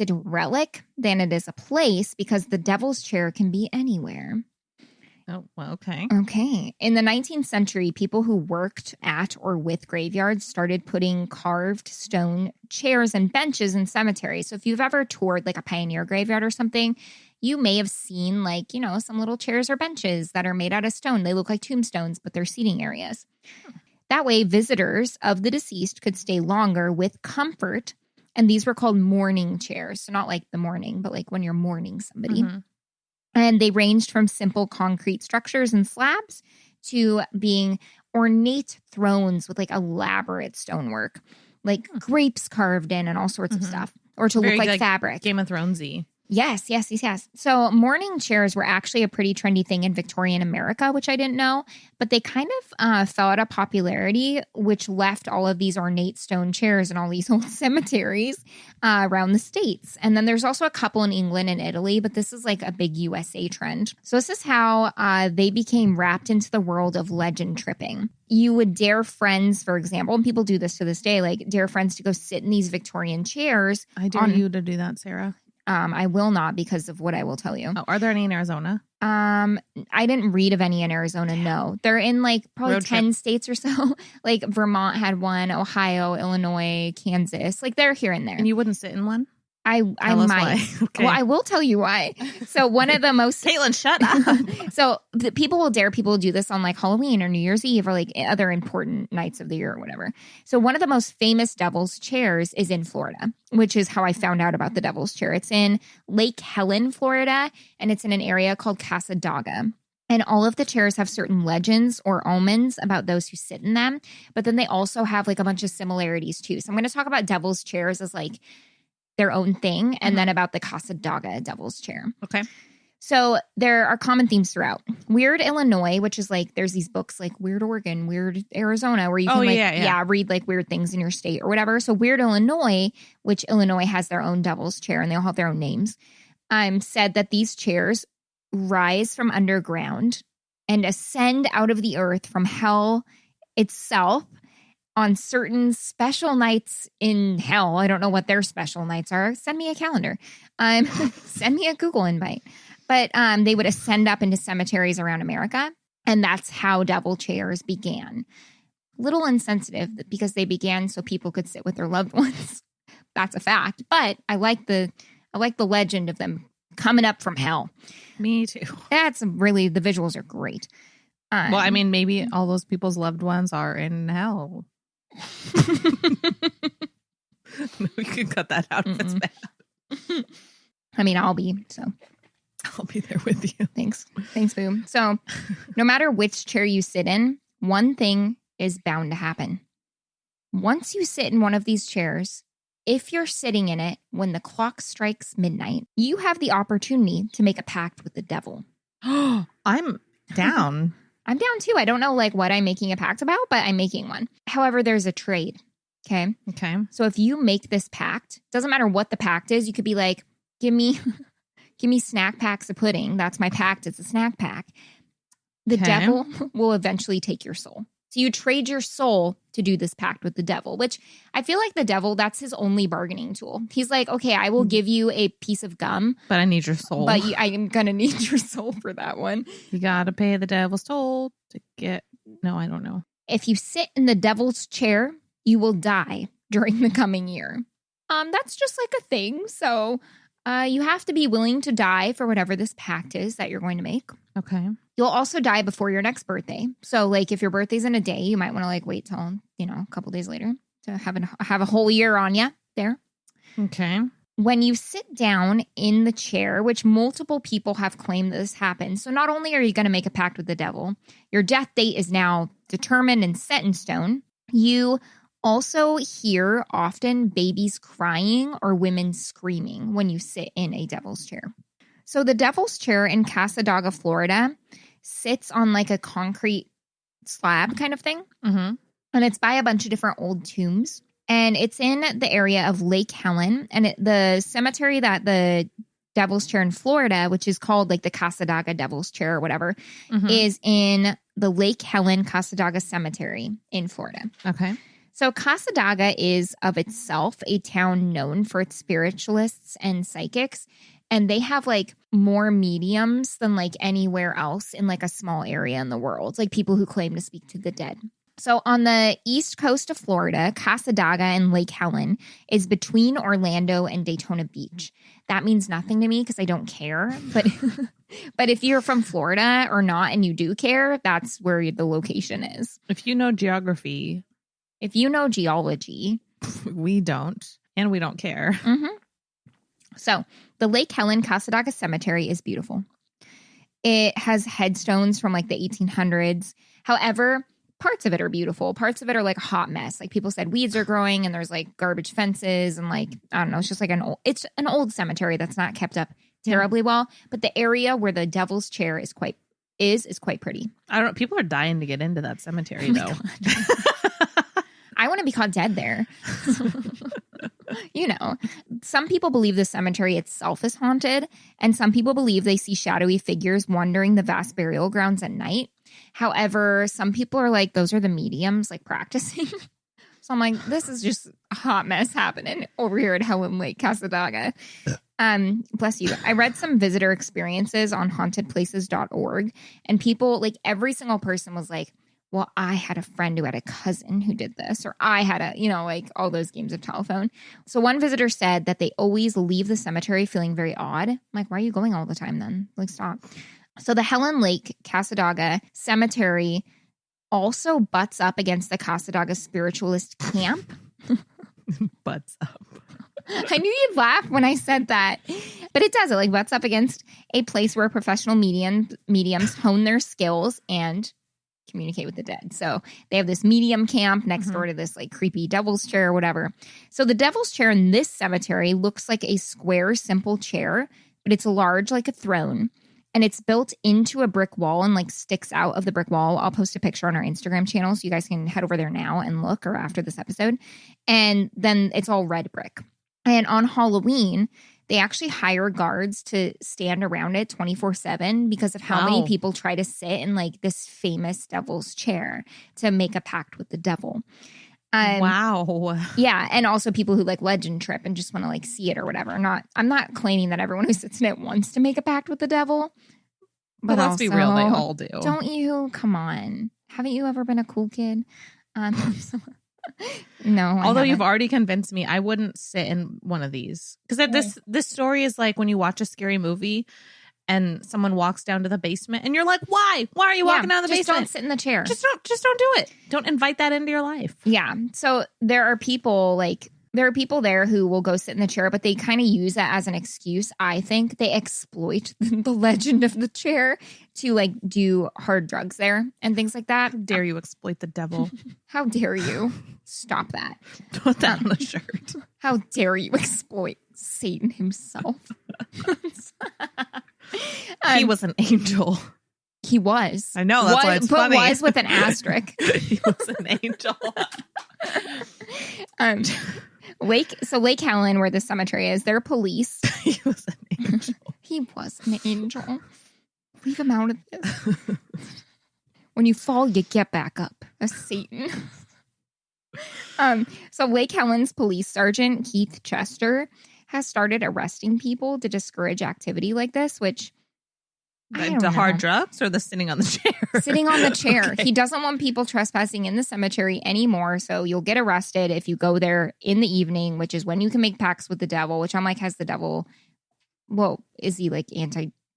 relic than it is a place because the devil's chair can be anywhere. Oh, well, okay. Okay. In the 19th century, people who worked at or with graveyards started putting carved stone chairs and benches in cemeteries. So if you've ever toured like a pioneer graveyard or something, you may have seen like, you know, some little chairs or benches that are made out of stone. They look like tombstones, but they're seating areas. That way, visitors of the deceased could stay longer with comfort. And these were called mourning chairs. So not like the mourning, but like when you're mourning somebody. Mm-hmm. And they ranged from simple concrete structures and slabs to being ornate thrones with like elaborate stonework, like grapes carved in and all sorts of stuff, or to Very, look like fabric. Game of Thrones-y. Yes. So mourning chairs were actually a pretty trendy thing in Victorian America, which I didn't know, but they kind of fell out of popularity, which left all of these ornate stone chairs in all these old cemeteries around the States. And then there's also a couple in England and Italy, but this is like a big USA trend. So this is how they became wrapped into the world of legend tripping. You would dare friends, for example, and people do this to this day, like dare friends to go sit in these Victorian chairs. I dare you to do that, Sarah. I will not because of what I will tell you. Oh, are there any in Arizona? I didn't read of any in Arizona. No, they're in like probably Road 10 trip. states or so. Like Vermont had one, Ohio, Illinois, Kansas. Like they're here and there. And you wouldn't sit in one? I Tell us might. why. Okay. Well, I will tell you why. So one of the most Caitlin, shut up. so the people will dare people to do this on like Halloween or New Year's Eve or like other important nights of the year or whatever. So one of the most famous devil's chairs is in Florida, which is how I found out about the devil's chair. It's in Lake Helen, Florida, and it's in an area called Cassadaga. And all of the chairs have certain legends or omens about those who sit in them. But then they also have like a bunch of similarities too. So I'm going to talk about devil's chairs as like their own thing, and then about the Cassadaga devil's chair. Okay. So there are common themes throughout. Weird Illinois, which is like, there's these books like Weird Oregon, Weird Arizona, where you can read like weird things in your state or whatever. So Weird Illinois, which Illinois has their own devil's chair and they all have their own names, said that these chairs rise from underground and ascend out of the earth from hell itself on certain special nights in hell. I don't know what their special nights are. Send me a calendar. Send me a Google invite. But they would ascend up into cemeteries around America. And that's how devil chairs began. Little insensitive because they began so people could sit with their loved ones. That's a fact. But I like the legend of them coming up from hell. Me too. That's really, the visuals are great. Well, I mean, maybe all those people's loved ones are in hell. We can cut that out if it's bad. I mean, I'll be, so. I'll be there with you. Thanks, boo. So no matter which chair you sit in, one thing is bound to happen. Once you sit in one of these chairs, if you're sitting in it when the clock strikes midnight, you have the opportunity to make a pact with the devil. I'm down. I'm down too. I don't know like what I'm making a pact about, but I'm making one. However, there's a trade. Okay. So if you make this pact, doesn't matter what the pact is, you could be like, give me snack packs of pudding. That's my pact. It's a snack pack. The devil will eventually take your soul. So you trade your soul to do this pact with the devil, which I feel like the devil, that's his only bargaining tool. He's like, okay, I will give you a piece of gum. But I need your soul. But I am going to need your soul for that one. You got to pay the devil's toll to get... No, I don't know. If you sit in the devil's chair, you will die during the coming year. That's just like a thing. So you have to be willing to die for whatever this pact is that you're going to make. Okay. You'll also die before your next birthday. So like if your birthday's in a day, you might want to like wait till, a couple days later to have a whole year on you there. Okay. When you sit down in the chair, which multiple people have claimed this happens. So not only are you going to make a pact with the devil, your death date is now determined and set in stone. You also hear often babies crying or women screaming when you sit in a devil's chair. So the devil's chair in Cassadaga, Florida, sits on like a concrete slab kind of thing. Mm-hmm. And it's by a bunch of different old tombs. And it's in the area of Lake Helen. And the cemetery that the devil's chair in Florida, which is called like the Cassadaga devil's chair or whatever, is in the Lake Helen Cassadaga Cemetery in Florida. Okay. So Cassadaga is of itself a town known for its spiritualists and psychics. And they have like more mediums than like anywhere else in like a small area in the world, like people who claim to speak to the dead. So on the east coast of Florida, Cassadaga and Lake Helen is between Orlando and Daytona Beach. That means nothing to me because I don't care. But but if you're from Florida or not and you do care, that's where the location is. If you know geography. If you know geology. We don't. And we don't care. Mm-hmm. So the Lake Helen Cassadaga Cemetery is beautiful. It has headstones from like the 1800s. However, parts of it are beautiful. Parts of it are like a hot mess. Like people said weeds are growing and there's like garbage fences and like, I don't know, it's just like it's an old cemetery that's not kept up terribly well. But the area where the Devil's Chair is quite pretty. I don't know. People are dying to get into that cemetery though. I want to be caught dead there. You know, some people believe the cemetery itself is haunted, and some people believe they see shadowy figures wandering the vast burial grounds at night. However, some people are like, those are the mediums like practicing. So I'm like, this is just a hot mess happening over here at Helen Lake Cassadaga. Bless you. I read some visitor experiences on hauntedplaces.org, and people, like every single person was like, well, I had a friend who had a cousin who did this, or I had like all those games of telephone. So one visitor said that they always leave the cemetery feeling very odd. I'm like, why are you going all the time then? Like, stop. So the Helen Lake Cassadaga Cemetery also butts up against the Cassadaga Spiritualist Camp. Butts up. I knew you'd laugh when I said that, but it does. It like butts up against a place where professional mediums hone their skills and communicate with the dead. So they have this medium camp next door to this like creepy Devil's Chair or whatever. So the Devil's Chair in this cemetery looks like a square, simple chair, but it's large like a throne. And it's built into a brick wall and like sticks out of the brick wall. I'll post a picture on our Instagram channel so you guys can head over there now and look, or after this episode. And then it's all red brick. And on Halloween, they actually hire guards to stand around it 24/7 because of how many people try to sit in like this famous devil's chair to make a pact with the devil. Wow. Yeah. And also people who like legend trip and just want to like see it or whatever. I'm not claiming that everyone who sits in it wants to make a pact with the devil. But let's be real, they all do. Don't you? Come on. Haven't you ever been a cool kid? No. Although you've already convinced me, I wouldn't sit in one of these. Because this story is like when you watch a scary movie and someone walks down to the basement and you're like, why? Why are you walking down the basement? Don't sit in the chair. Just don't do it. Don't invite that into your life. Yeah. So there are people there who will go sit in the chair, but they kind of use that as an excuse. I think they exploit the legend of the chair to like do hard drugs there and things like that. How dare you exploit the devil? How dare you? Stop that. Put that on the shirt. How dare you exploit Satan himself? He was an angel. He was. I know, that's why it's funny. But was with an asterisk. He was an angel. Lake Helen, where the cemetery is, their police. He was an angel. He was an angel. Leave him out of this. When you fall, you get back up. That's Satan. So Lake Helen's police sergeant, Keith Chester, has started arresting people to discourage activity like this, which the hard drugs or the sitting on the chair? Sitting on the chair. Okay. He doesn't want people trespassing in the cemetery anymore. So you'll get arrested if you go there in the evening, which is when you can make pacts with the devil, which I'm like, has the devil, well, is he like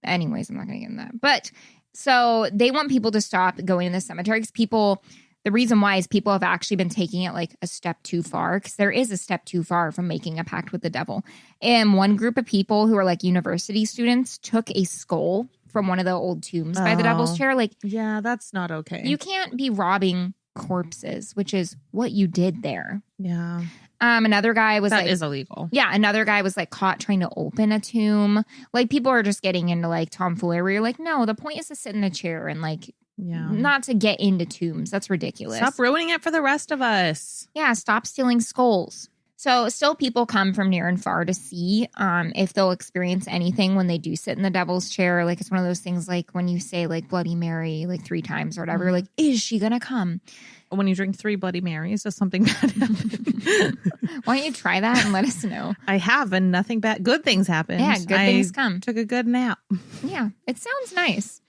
anyways, I'm not going to get into that. But so they want people to stop going in the cemetery because the reason why is people have actually been taking it like a step too far, because there is a step too far from making a pact with the devil. And one group of people who are like university students took a skull from one of the old tombs by the Devil's Chair. Like, yeah, that's not okay. You can't be robbing corpses, which is what you did there. Yeah. Another guy was that is illegal. Yeah, another guy was like caught trying to open a tomb. Like people are just getting into like tomfoolery where you're like, no, the point is to sit in a chair and like not to get into tombs. That's ridiculous. Stop ruining it for the rest of us. Yeah, stop stealing skulls. So still people come from near and far to see if they'll experience anything when they do sit in the devil's chair. Like it's one of those things like when you say like Bloody Mary like 3 times or whatever, like, is she going to come? When you drink 3 Bloody Marys, does something bad happen? Why don't you try that and let us know? I have, and nothing bad. Good things happen. Yeah, good things come. Took a good nap. Yeah, it sounds nice.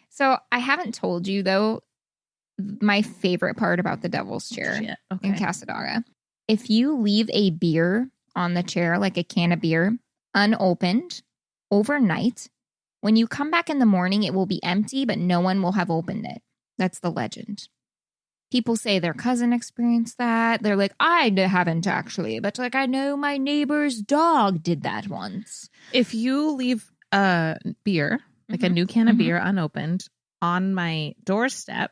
So I haven't told you, though, my favorite part about the devil's chair in Cassadaga. If you leave a beer on the chair, like a can of beer, unopened overnight, when you come back in the morning, it will be empty, but no one will have opened it. That's the legend. People say their cousin experienced that. They're like, I haven't actually, but like I know my neighbor's dog did that once. If you leave a beer, like a new can of beer unopened on my doorstep,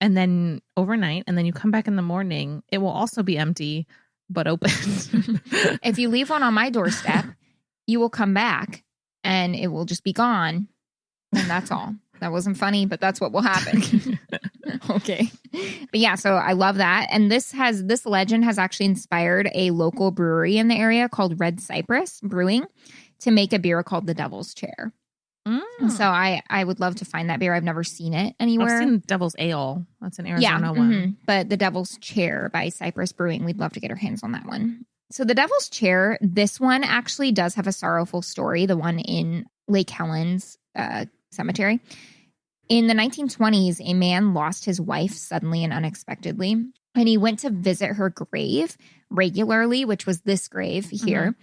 and then overnight, and then you come back in the morning, it will also be empty, but open. If you leave one on my doorstep, you will come back and it will just be gone. And that's all. That wasn't funny, but that's what will happen. Okay. But yeah, so I love that. And this legend has actually inspired a local brewery in the area called Red Cypress Brewing to make a beer called the Devil's Chair. So I would love to find that beer. I've never seen it anywhere. I've seen Devil's Ale. That's an Arizona one. But the Devil's Chair by Cypress Brewing, we'd love to get our hands on that one. So the Devil's Chair, this one actually does have a sorrowful story, the one in Lake Helen's cemetery. In the 1920s, a man lost his wife suddenly and unexpectedly, and he went to visit her grave regularly, which was this grave here.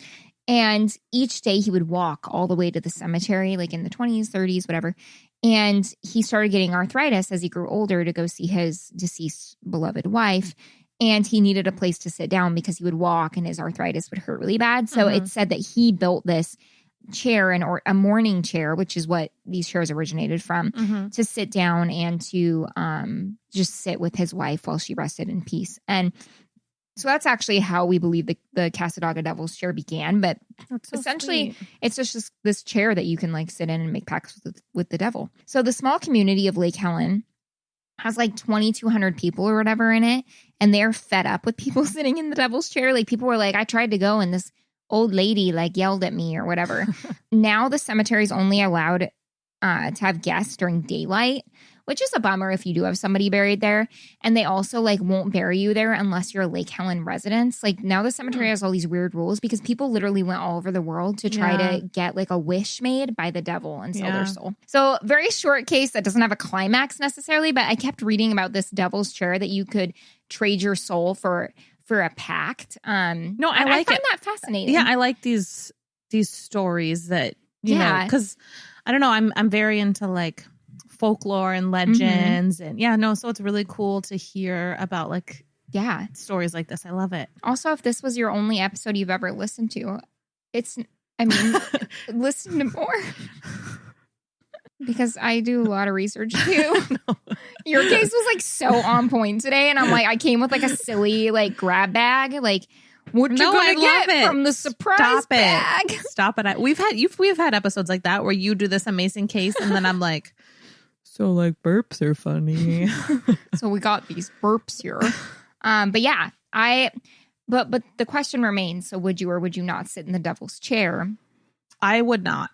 And each day he would walk all the way to the cemetery, like in the 20s, 30s, whatever. And he started getting arthritis as he grew older to go see his deceased beloved wife. And he needed a place to sit down because he would walk and his arthritis would hurt really bad. So it said that he built this chair or a mourning chair, which is what these chairs originated from, to sit down and to just sit with his wife while she rested in peace. And so that's actually how we believe the Cassadaga Devil's Chair began. But essentially, it's just this chair that you can like sit in and make pacts with the devil. So the small community of Lake Helen has like 2,200 people or whatever in it. And they're fed up with people sitting in the devil's chair. Like people were like, I tried to go and this old lady like yelled at me or whatever. Now the cemetery is only allowed to have guests during daylight, which is a bummer if you do have somebody buried there. And they also like won't bury you there unless you're a Lake Helen resident. Like now the cemetery has all these weird rules because people literally went all over the world to try to get like a wish made by the devil and sell their soul. So very short case that doesn't have a climax necessarily, but I kept reading about this devil's chair that you could trade your soul for a pact. No, I find that fascinating. Yeah, I like these stories that you know, because I don't know, I'm very into like folklore and legends and so it's really cool to hear about like stories like this. I love it. Also, if this was your only episode you've ever listened to, listen to more. Because I do a lot of research too. Your case was like so on point today, and I'm like, I came with like a silly like grab bag, like what you gonna get from the surprise bag? Stop it! We've had episodes like that where you do this amazing case, and then I'm like, so like burps are funny. So we got these burps here, but yeah, but the question remains: so would you or would you not sit in the devil's chair? I would not.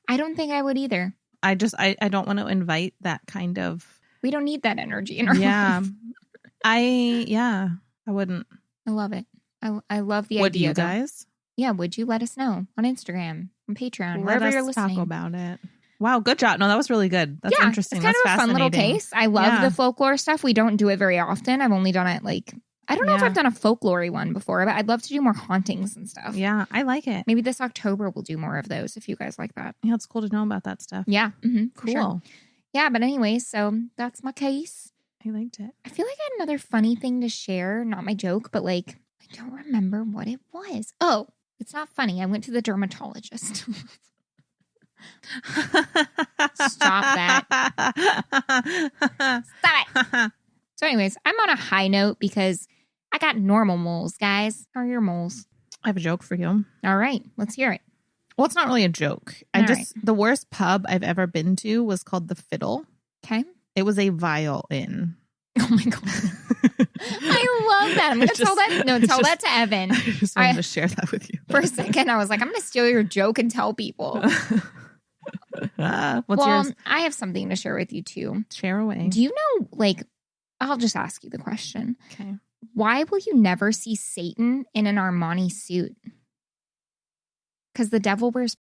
I don't think I would either. I don't want to invite that kind of. We don't need that energy in our life. I wouldn't. I love it. I love the idea. Would you guys? Yeah, would you let us know on Instagram, on Patreon, wherever you're listening? Talk about it. Wow, good job. No, that was really good. That's interesting. It's kind That's of a fun little case. I love the folklore stuff. We don't do it very often. I've only done it like I don't know if I've done a folklore one before, but I'd love to do more hauntings and stuff. Yeah, I like it. Maybe this October we'll do more of those if you guys like that. Yeah, it's cool to know about that stuff. Yeah. Cool. Sure. Yeah, but anyway, so that's my case. I liked it. I feel like I had another funny thing to share. Not my joke, but like, I don't remember what it was. Oh, it's not funny. I went to the dermatologist. Stop that. Stop it. So anyways, I'm on a high note because I got normal moles, guys. How are your moles? I have a joke for you. All right, let's hear it. Well, it's not really a joke. The worst pub I've ever been to was called The Fiddle. Okay. It was a violin. Oh my God. I love that. I'm going to tell that. No, tell that to Evan. I just wanted to share that with you. For a second, I was like, I'm going to steal your joke and tell people. What's yours? I have something to share with you too. Share away. Do you know, like, I'll just ask you the question. Okay. Why will you never see Satan in an Armani suit? Because the devil wears